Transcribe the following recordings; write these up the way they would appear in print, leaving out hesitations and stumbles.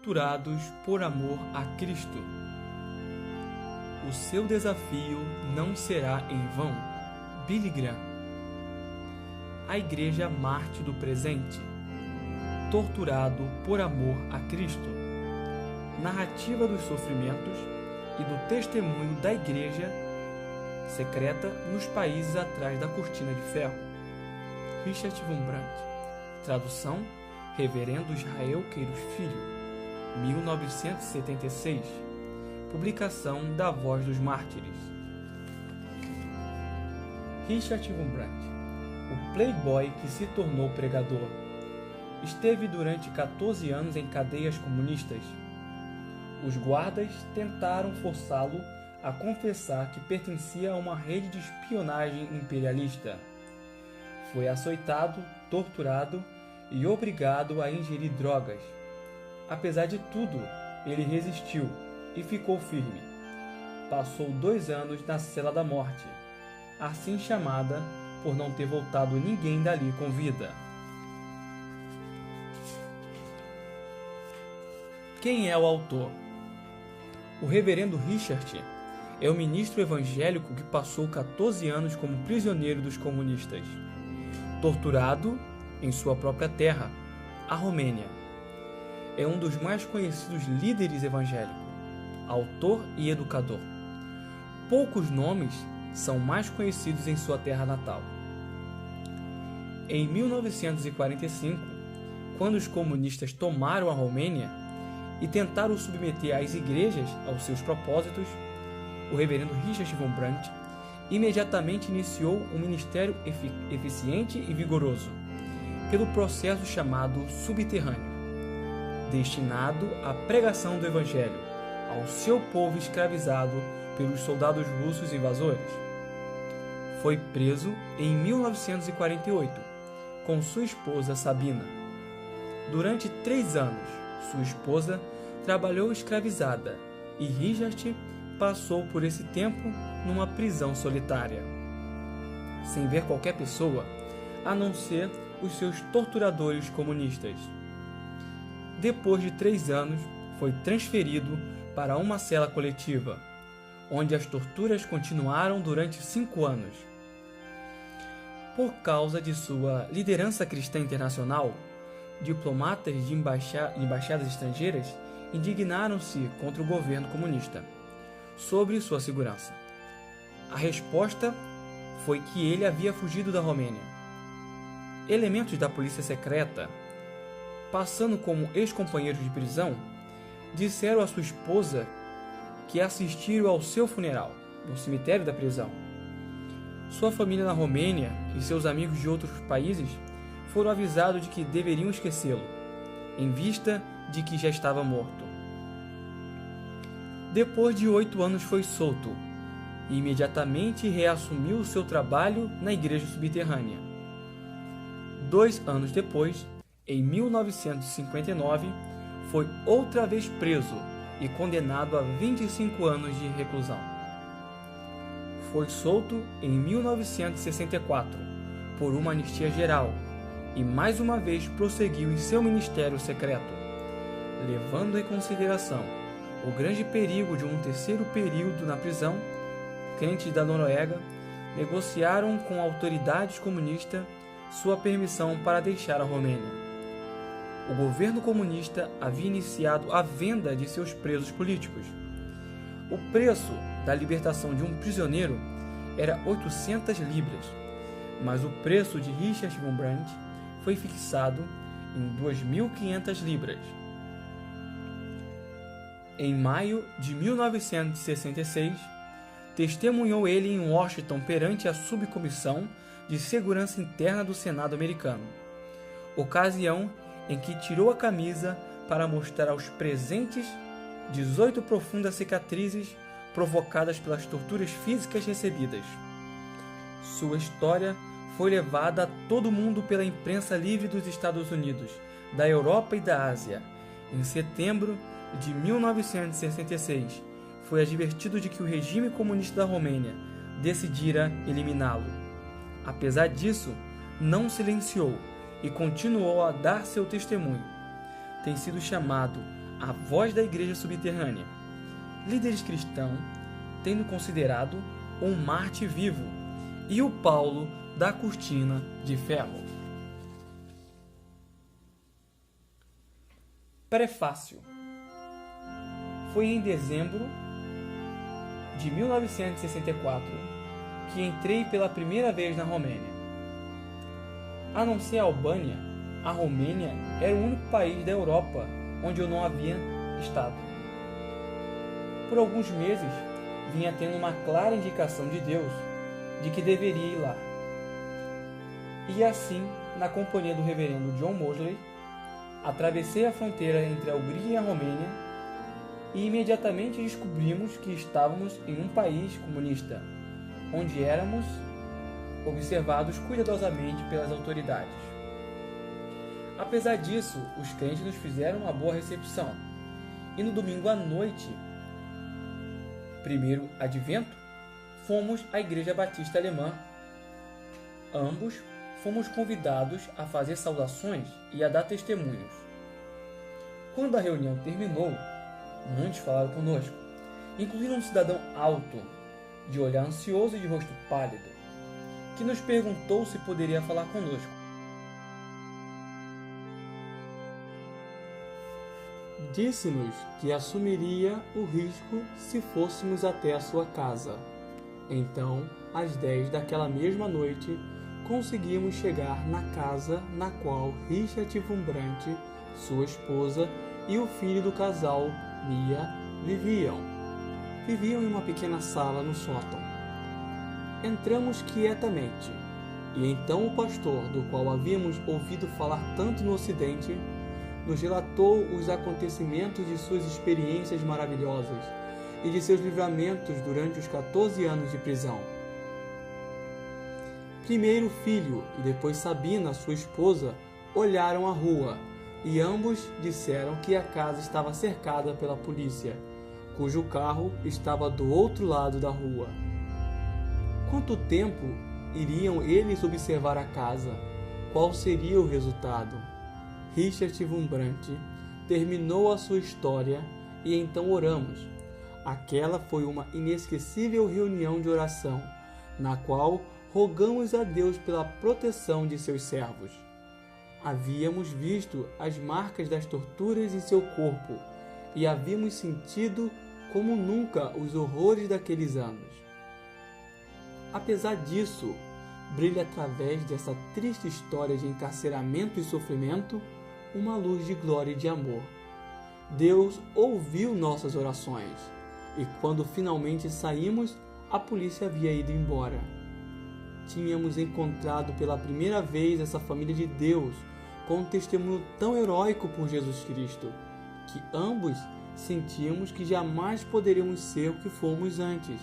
torturados por amor a Cristo. O seu desafio não será em vão. Billy Graham. A Igreja Mártir do Presente. Torturado por amor a Cristo. Narrativa dos sofrimentos e do testemunho da Igreja secreta nos países atrás da cortina de ferro. Richard Wurmbrand. Tradução: Reverendo Israel Queiroz Filho, 1976. Publicação da Voz dos Mártires. Richard Wurmbrand, o playboy que se tornou pregador, esteve durante 14 anos em cadeias comunistas. Os guardas tentaram forçá-lo a confessar que pertencia a uma rede de espionagem imperialista. Foi açoitado, torturado e obrigado a ingerir drogas. Apesar de tudo, ele resistiu e ficou firme. Passou 2 anos na cela da morte, assim chamada por não ter voltado ninguém dali com vida. Quem é o autor? O reverendo Richard é o ministro evangélico que passou 14 anos como prisioneiro dos comunistas, torturado em sua própria terra, a Romênia. É um dos mais conhecidos líderes evangélicos, autor e educador. Poucos nomes são mais conhecidos em sua terra natal. Em 1945, quando os comunistas tomaram a Romênia e tentaram submeter as igrejas aos seus propósitos, o reverendo Richard Wurmbrand imediatamente iniciou um ministério eficiente e vigoroso, pelo processo chamado subterrâneo, destinado à pregação do Evangelho ao seu povo escravizado pelos soldados russos invasores. Foi preso em 1948, com sua esposa Sabina. Durante 3 anos, sua esposa trabalhou escravizada e Richard passou por esse tempo numa prisão solitária, sem ver qualquer pessoa, a não ser os seus torturadores comunistas. Depois de 3 anos, foi transferido para uma cela coletiva, onde as torturas continuaram durante 5 anos. Por causa de sua liderança cristã internacional, diplomatas de embaixadas estrangeiras indignaram-se contra o governo comunista sobre sua segurança. A resposta foi que ele havia fugido da Romênia. Elementos da polícia secreta, passando como ex-companheiros de prisão, disseram à sua esposa que assistiram ao seu funeral no cemitério da prisão. Sua família na Romênia e seus amigos de outros países foram avisados de que deveriam esquecê-lo, em vista de que já estava morto. Depois de 8 anos foi solto e imediatamente reassumiu seu trabalho na igreja subterrânea. 2 anos depois, em 1959, foi outra vez preso e condenado a 25 anos de reclusão. Foi solto em 1964 por uma anistia geral e mais uma vez prosseguiu em seu ministério secreto, levando em consideração o grande perigo de um terceiro período na prisão. Crentes da Noruega negociaram com autoridades comunistas sua permissão para deixar a Romênia. O governo comunista havia iniciado a venda de seus presos políticos. O preço da libertação de um prisioneiro era 800 libras, mas o preço de Richard Wurmbrand foi fixado em 2.500 libras. Em maio de 1966, testemunhou ele em Washington perante a Subcomissão de Segurança Interna do Senado americano, ocasião em que tirou a camisa para mostrar aos presentes 18 profundas cicatrizes provocadas pelas torturas físicas recebidas. Sua história foi levada a todo mundo pela imprensa livre dos Estados Unidos, da Europa e da Ásia. Em setembro de 1966, foi advertido de que o regime comunista da Romênia decidira eliminá-lo. Apesar disso, não silenciou e continuou a dar seu testemunho. Tem sido chamado a voz da Igreja Subterrânea, líderes cristãos tendo considerado um Marte vivo e o Paulo da Cortina de Ferro. Prefácio. Foi em dezembro de 1964 que entrei pela primeira vez na Romênia. A não ser a Albânia, a Romênia era o único país da Europa onde eu não havia estado. Por alguns meses, vinha tendo uma clara indicação de Deus de que deveria ir lá. E assim, na companhia do reverendo John Mosley, atravessei a fronteira entre a Hungria e a Romênia e imediatamente descobrimos que estávamos em um país comunista, onde éramos observados cuidadosamente pelas autoridades. Apesar disso, os crentes nos fizeram uma boa recepção, e no domingo à noite, primeiro advento, fomos à Igreja Batista Alemã. Ambos fomos convidados a fazer saudações e a dar testemunhos. Quando a reunião terminou, muitos falaram conosco, incluindo um cidadão alto, de olhar ansioso e de rosto pálido, que nos perguntou se poderia falar conosco. Disse-nos que assumiria o risco se fôssemos até a sua casa. Então, às 10 daquela mesma noite, conseguimos chegar na casa na qual Richard von Brandt, sua esposa e o filho do casal, Mia, viviam. Viviam em uma pequena sala no sótão. Entramos quietamente, e então o pastor, do qual havíamos ouvido falar tanto no Ocidente, nos relatou os acontecimentos de suas experiências maravilhosas e de seus livramentos durante os 14 anos de prisão. Primeiro o filho e depois Sabina, sua esposa, olharam a rua e ambos disseram que a casa estava cercada pela polícia, cujo carro estava do outro lado da rua. Quanto tempo iriam eles observar a casa? Qual seria o resultado? Richard von Brandt terminou a sua história e então oramos. Aquela foi uma inesquecível reunião de oração, na qual rogamos a Deus pela proteção de seus servos. Havíamos visto as marcas das torturas em seu corpo e havíamos sentido como nunca os horrores daqueles anos. Apesar disso, brilha através dessa triste história de encarceramento e sofrimento uma luz de glória e de amor. Deus ouviu nossas orações, e quando finalmente saímos, a polícia havia ido embora. Tínhamos encontrado pela primeira vez essa família de Deus, com um testemunho tão heróico por Jesus Cristo, que ambos sentíamos que jamais poderíamos ser o que fomos antes.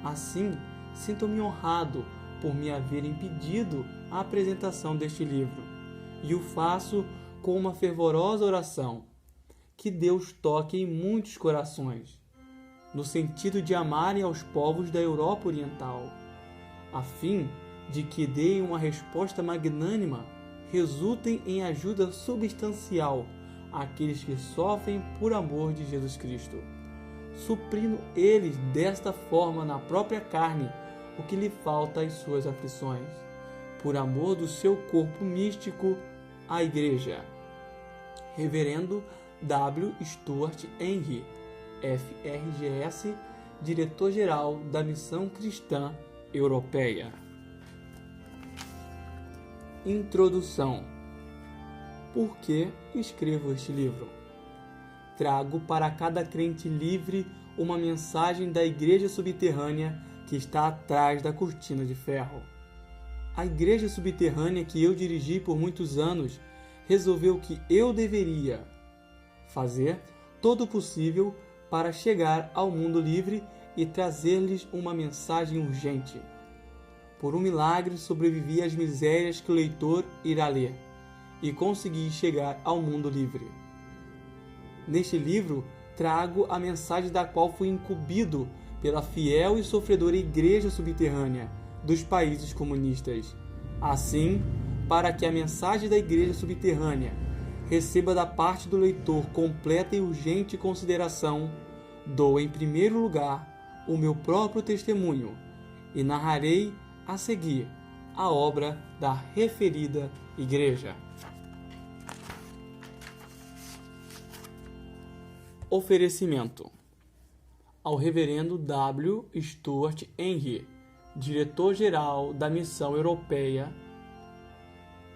Assim, sinto-me honrado por me haverem pedido a apresentação deste livro, e o faço com uma fervorosa oração, que Deus toque em muitos corações, no sentido de amarem aos povos da Europa Oriental, a fim de que deem uma resposta magnânima, resultem em ajuda substancial àqueles que sofrem por amor de Jesus Cristo, suprindo eles desta forma na própria carne o que lhe falta às suas aflições, por amor do seu corpo místico, a Igreja. Reverendo W. Stuart Henry, FRGS, Diretor-Geral da Missão Cristã Europeia. Introdução. Por que escrevo este livro? Trago para cada crente livre uma mensagem da Igreja Subterrânea que está atrás da cortina de ferro. A Igreja Subterrânea que eu dirigi por muitos anos resolveu que eu deveria fazer todo o possível para chegar ao mundo livre e trazer-lhes uma mensagem urgente. Por um milagre sobrevivi às misérias que o leitor irá ler e consegui chegar ao mundo livre. Neste livro, trago a mensagem da qual fui incumbido pela fiel e sofredora Igreja Subterrânea dos países comunistas. Assim, para que a mensagem da Igreja Subterrânea receba da parte do leitor completa e urgente consideração, dou em primeiro lugar o meu próprio testemunho e narrarei a seguir a obra da referida igreja. Oferecimento ao Reverendo W. Stuart Henry, diretor-geral da Missão Europeia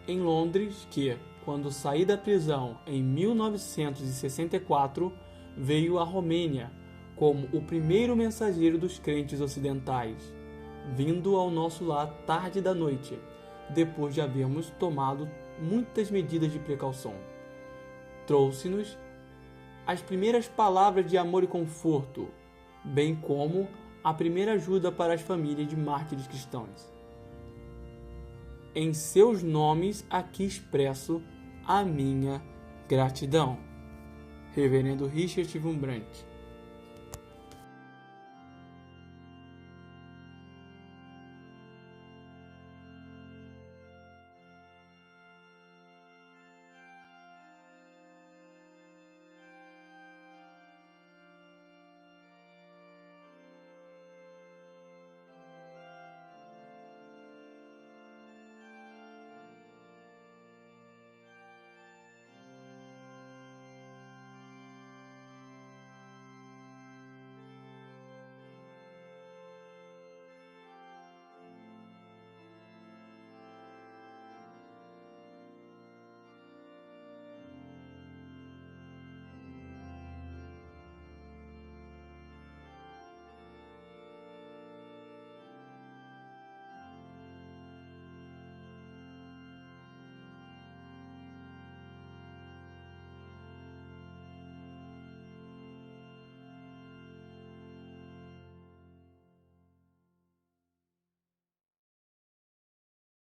em Londres, que, quando saí da prisão em 1964, veio à Romênia como o primeiro mensageiro dos crentes ocidentais, vindo ao nosso lar tarde da noite, depois de havermos tomado muitas medidas de precaução. Trouxe-nos as primeiras palavras de amor e conforto, bem como a primeira ajuda para as famílias de mártires cristãos. Em seus nomes aqui expresso a minha gratidão. Reverendo Richard Wurmbrand.